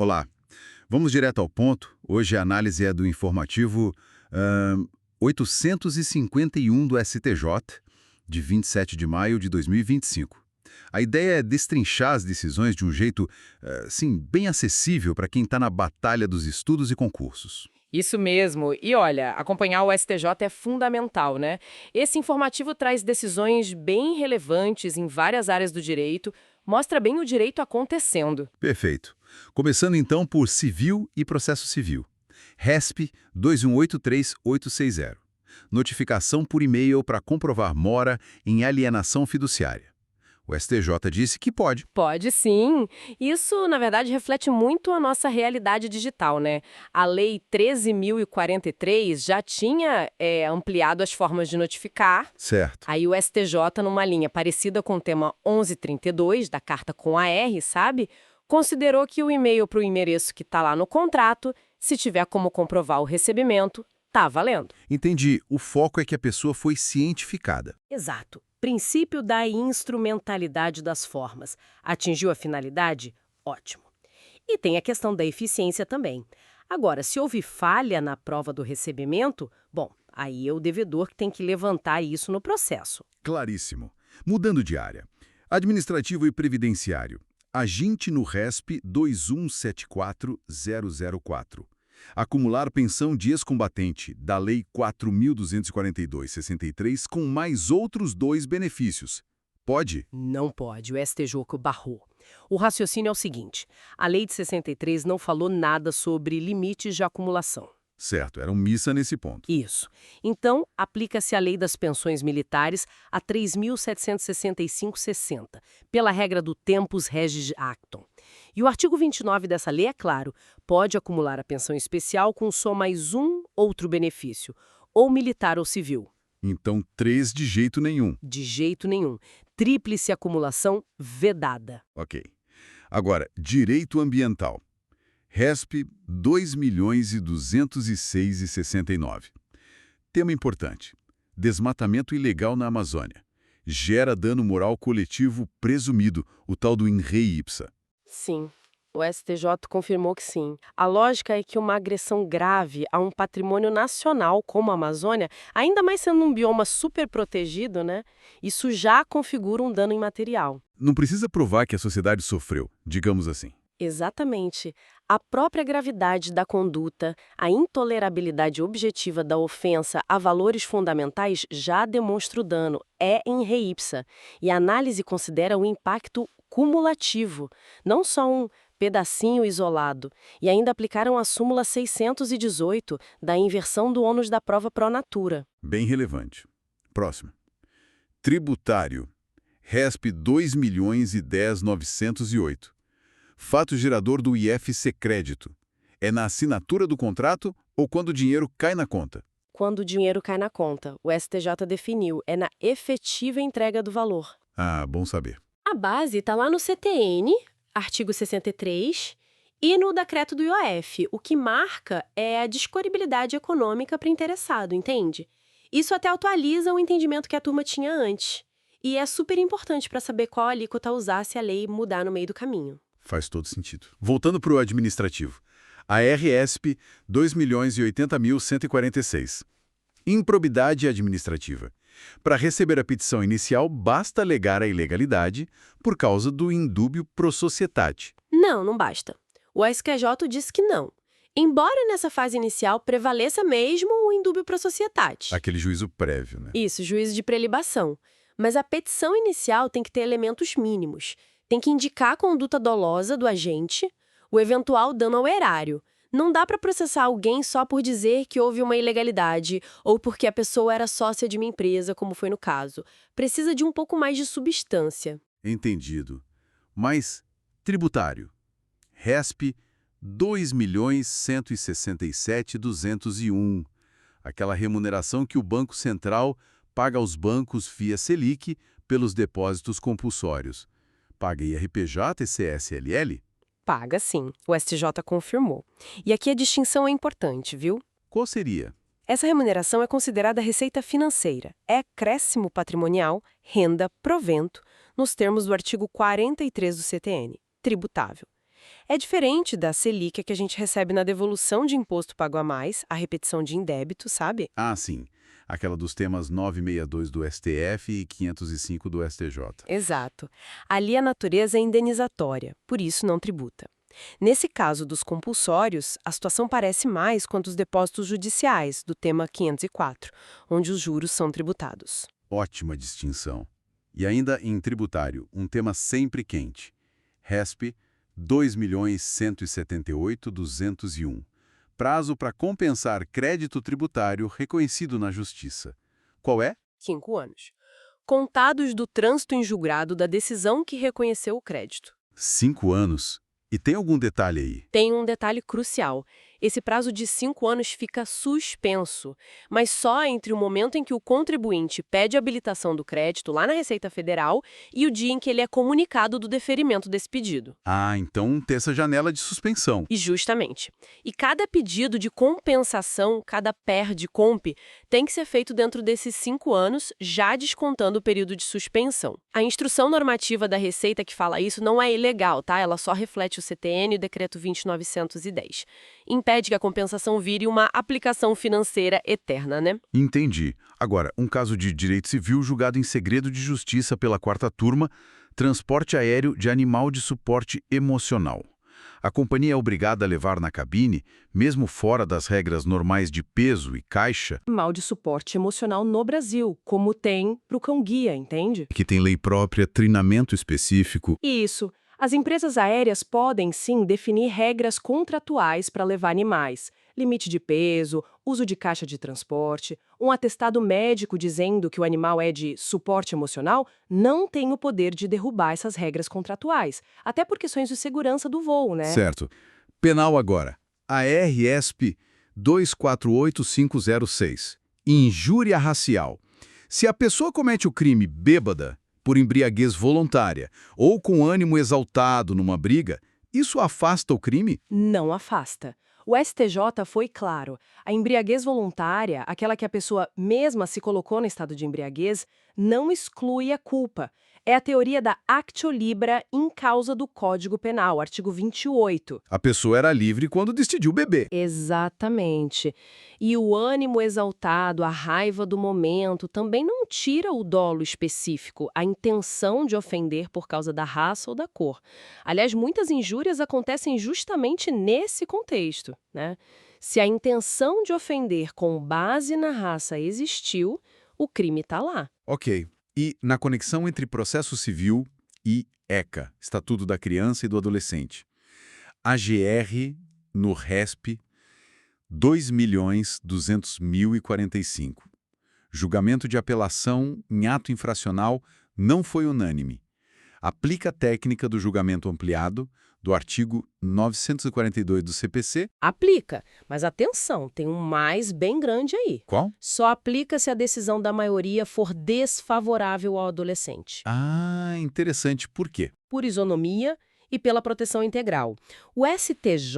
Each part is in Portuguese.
Olá, vamos direto ao ponto. Hoje a análise é do informativo 851 do STJ, de 27 de maio de 2025. A ideia é destrinchar as decisões de um jeito, sim, bem acessível para quem está na batalha dos estudos e concursos. Isso mesmo. E olha, acompanhar o STJ é fundamental, né? Esse informativo traz decisões bem relevantes em várias áreas do direito, mostra bem o direito acontecendo. Perfeito. Começando então por civil e processo civil. RESP 2183860. Notificação por e-mail para comprovar mora em alienação fiduciária. O STJ disse que pode. Pode sim. Isso, na verdade, reflete muito a nossa realidade digital, né? A Lei 13.043 já tinha ampliado as formas de notificar. Certo. Aí o STJ, numa linha parecida com o tema 1132 da Carta com a R, sabe? Considerou que o e-mail para o endereço que está lá no contrato, se tiver como comprovar o recebimento, tá valendo. Entendi. O foco é que a pessoa foi cientificada. Exato. Princípio da instrumentalidade das formas. Atingiu a finalidade? Ótimo. E tem a questão da eficiência também. Agora, se houve falha na prova do recebimento, bom, aí é o devedor que tem que levantar isso no processo. Claríssimo. Mudando de área. Administrativo e previdenciário. Aginte no RESP 2174004. Acumular pensão de ex-combatente da Lei 4.242/63 com mais outros dois benefícios. Pode? Não pode, o STJ barrou. O raciocínio é o seguinte: a Lei de 63 não falou nada sobre limites de acumulação. Certo, era missa nesse ponto. Isso. Então, aplica-se a Lei das Pensões Militares a 3.765/60, pela regra do tempus regis actum. E o artigo 29 dessa lei é claro, pode acumular a pensão especial com só mais um outro benefício, ou militar ou civil. Então, 3 de jeito nenhum. De jeito nenhum. Tríplice acumulação vedada. Ok. Agora, direito ambiental. RESP 2.206.069. Tema importante. Desmatamento ilegal na Amazônia. Gera dano moral coletivo presumido, o tal do in re ipsa. Sim, o STJ confirmou que sim. A lógica é que uma agressão grave a um patrimônio nacional como a Amazônia, ainda mais sendo um bioma super protegido, né? Isso já configura um dano imaterial. Não precisa provar que a sociedade sofreu, digamos assim. Exatamente. A própria gravidade da conduta, a intolerabilidade objetiva da ofensa a valores fundamentais já demonstra o dano, é in re ipsa. E a análise considera o impacto cumulativo, não só um pedacinho isolado. E ainda aplicaram a súmula 618 da inversão do ônus da prova pro natura. Bem relevante. Próximo. Tributário. RESP 2.010.908. Fato gerador do IFC crédito. É na assinatura do contrato ou quando o dinheiro cai na conta? Quando o dinheiro cai na conta, o STJ definiu, é na efetiva entrega do valor. Ah, bom saber. A base está lá no CTN, artigo 63, e no decreto do IOF. O que marca é a disponibilidade econômica para interessado, entende? Isso até atualiza o entendimento que a turma tinha antes. E é super importante para saber qual alíquota usar se a lei mudar no meio do caminho. Faz todo sentido. Voltando para o administrativo. A RESP 2.080.146. Improbidade administrativa. Para receber a petição inicial, basta alegar a ilegalidade por causa do indúbio pro societate. Não, não basta. O SQJ disse que não. Embora nessa fase inicial prevaleça mesmo o indúbio pro societate. Aquele juízo prévio, né? Isso, juízo de prelibação. Mas a petição inicial tem que ter elementos mínimos. Tem que indicar a conduta dolosa do agente, o eventual dano ao erário. Não dá para processar alguém só por dizer que houve uma ilegalidade ou porque a pessoa era sócia de uma empresa, como foi no caso. Precisa de um pouco mais de substância. Entendido. Mas, tributário. RESP 2.167.201. Aquela remuneração que o Banco Central paga aos bancos via Selic pelos depósitos compulsórios. Paga IRPJ e CSLL? Paga sim, o STJ confirmou. E aqui a distinção é importante, viu? Qual seria? Essa remuneração é considerada receita financeira, é acréscimo patrimonial, renda, provento, nos termos do artigo 43 do CTN, tributável. É diferente da Selic que a gente recebe na devolução de imposto pago a mais, a repetição de indébito, sabe? Ah, sim. Aquela dos temas 962 do STF e 505 do STJ. Exato. Ali a natureza é indenizatória, por isso não tributa. Nesse caso dos compulsórios, a situação parece mais quanto os depósitos judiciais, do tema 504, onde os juros são tributados. Ótima distinção. E ainda em tributário, um tema sempre quente. RESP 2.178.201. Prazo para compensar crédito tributário reconhecido na Justiça. Qual é? 5 anos. Contados do trânsito em julgado da decisão que reconheceu o crédito. 5 anos. E tem algum detalhe aí? Tem um detalhe crucial. Esse prazo de 5 anos fica suspenso, mas só entre o momento em que o contribuinte pede a habilitação do crédito lá na Receita Federal e o dia em que ele é comunicado do deferimento desse pedido. Ah, então tem essa janela de suspensão. E justamente. E cada pedido de compensação, cada PER de comp, tem que ser feito dentro desses 5 anos, já descontando o período de suspensão. A instrução normativa da Receita que fala isso não é ilegal, tá? Ela só reflete o CTN e o Decreto 20.910. Impede que a compensação vire uma aplicação financeira eterna, né? Entendi. Agora, um caso de direito civil julgado em segredo de justiça pela 4ª turma, transporte aéreo de animal de suporte emocional. A companhia é obrigada a levar na cabine, mesmo fora das regras normais de peso e caixa, Mal de suporte emocional no Brasil, como tem pro cão-guia, entende? que tem lei própria, treinamento específico. Isso. As empresas aéreas podem, sim, definir regras contratuais para levar animais. Limite de peso, uso de caixa de transporte, um atestado médico dizendo que o animal é de suporte emocional não tem o poder de derrubar essas regras contratuais, até por questões de segurança do voo, né? Certo. Penal agora. A RESP 248506. Injúria racial. Se a pessoa comete o crime bêbada, por embriaguez voluntária ou com ânimo exaltado numa briga, isso afasta o crime? Não afasta. O STJ foi claro. A embriaguez voluntária, aquela que a pessoa mesma se colocou no estado de embriaguez, não exclui a culpa. É a teoria da actio libera in causa do Código Penal, artigo 28. A pessoa era livre quando decidiu beber. Exatamente. E o ânimo exaltado, a raiva do momento, também não tira o dolo específico, a intenção de ofender por causa da raça ou da cor. Aliás, muitas injúrias acontecem justamente nesse contexto, né? Se a intenção de ofender com base na raça existiu, o crime está lá. Ok. E na conexão entre processo civil e ECA, Estatuto da Criança e do Adolescente. AGR no RESP 2.200.045. Julgamento de apelação em ato infracional não foi unânime. Aplica a técnica do julgamento ampliado do artigo 942 do CPC. Aplica, mas atenção, tem um mais bem grande aí. Qual? Só aplica se a decisão da maioria for desfavorável ao adolescente. Ah, interessante. Por quê? Por isonomia e pela proteção integral. O STJ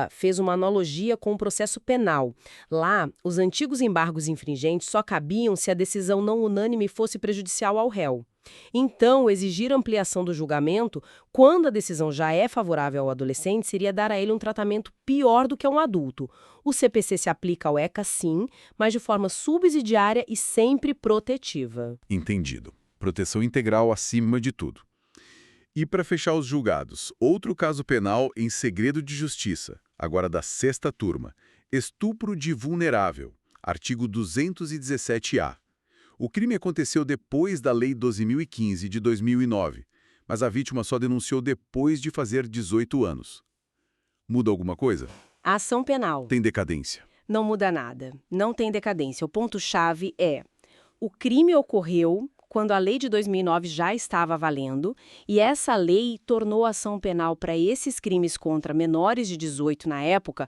fez uma analogia com o processo penal. Lá, os antigos embargos infringentes só cabiam se a decisão não unânime fosse prejudicial ao réu. Então, exigir ampliação do julgamento, quando a decisão já é favorável ao adolescente, seria dar a ele um tratamento pior do que a um adulto. O CPC se aplica ao ECA, sim, mas de forma subsidiária e sempre protetiva. Entendido. Proteção integral acima de tudo. E para fechar os julgados, outro caso penal em segredo de justiça, agora da 6ª turma. Estupro de vulnerável, artigo 217-A. O crime aconteceu depois da Lei 12.015 de 2009, mas a vítima só denunciou depois de fazer 18 anos. Muda alguma coisa? A ação penal. Tem decadência. Não muda nada. Não tem decadência. O ponto-chave é: o crime ocorreu quando a lei de 2009 já estava valendo, e essa lei tornou a ação penal para esses crimes contra menores de 18 na época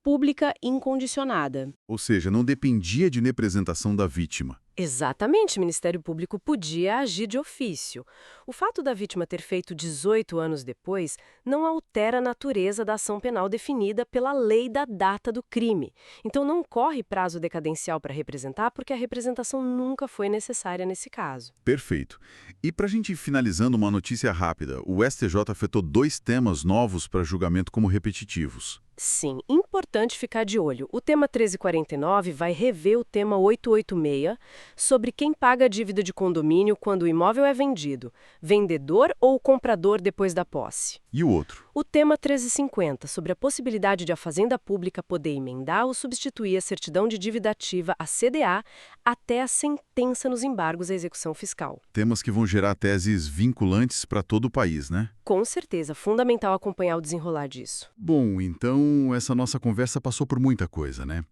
pública e incondicionada. Ou seja, não dependia de representação da vítima. Exatamente, o Ministério Público podia agir de ofício. O fato da vítima ter feito 18 anos depois não altera a natureza da ação penal definida pela lei da data do crime. Então não corre prazo decadencial para representar, porque a representação nunca foi necessária nesse caso. Perfeito. E para a gente ir finalizando uma notícia rápida, o STJ afetou 2 temas novos para julgamento como repetitivos. Sim, importante ficar de olho. O tema 1349 vai rever o tema 886 sobre quem paga a dívida de condomínio quando o imóvel é vendido, vendedor ou comprador depois da posse. E o outro? O tema 1350 sobre a possibilidade de a Fazenda Pública poder emendar ou substituir a certidão de dívida ativa, a CDA, até a sentença nos embargos à execução fiscal. Temas que vão gerar teses vinculantes para todo o país, né? Com certeza, fundamental acompanhar o desenrolar disso. Bom, então essa nossa conversa passou por muita coisa, né?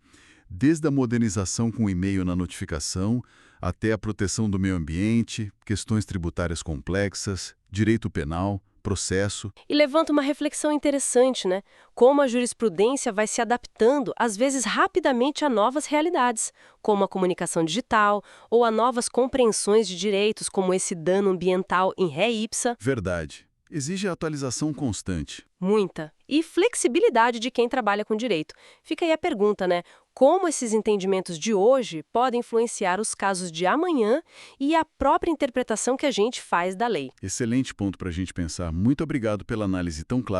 Desde a modernização com e-mail na notificação, até a proteção do meio ambiente, questões tributárias complexas, direito penal, processo. E levanta uma reflexão interessante, né? Como a jurisprudência vai se adaptando, às vezes rapidamente, a novas realidades, como a comunicação digital ou a novas compreensões de direitos, como esse dano ambiental em ré ipsa. Verdade. Exige atualização constante. Muita. E flexibilidade de quem trabalha com direito. Fica aí a pergunta, né? Como esses entendimentos de hoje podem influenciar os casos de amanhã e a própria interpretação que a gente faz da lei? Excelente ponto para a gente pensar. Muito obrigado pela análise tão clara.